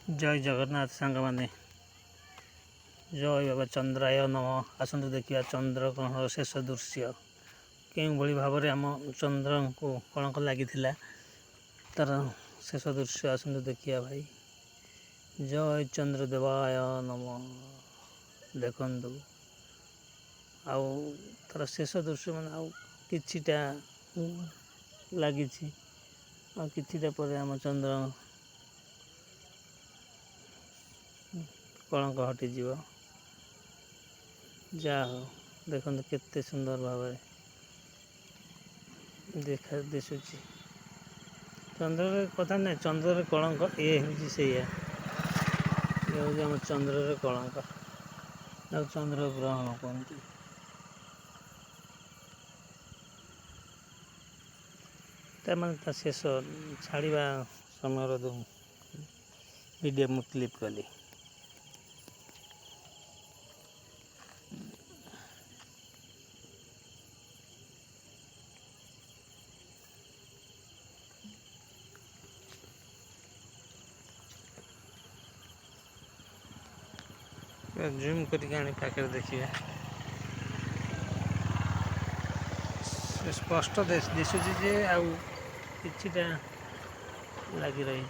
जय जगन्नाथ सांग माने जय बाबा चंद्राय नम आसतु देखा चंद्रग्रहण शेष दृश्य के भाव में आम चंद्र को कलंक लगी तार शेष दृश्य आसतु देखिया भाई जय चंद्रदेवाय नम देखु तार शेष दृश्य मान किछिटा लगी किछिटा पर आम चंद्र कलंक हटिଯିव जा हो देखो केते सुंदर भाव देखा दिशुची चंद्र कथा नहीं चंद्र कलंक ये हूँ से आम चंद्र कलंक चंद्र ग्रहण कहते मैंने शेष छाड़ा समय वीडियो मु क्लिप कली जूम करके पाखे देखिए स्पष्ट दिशुची जे आउ किछिटा लगी रही।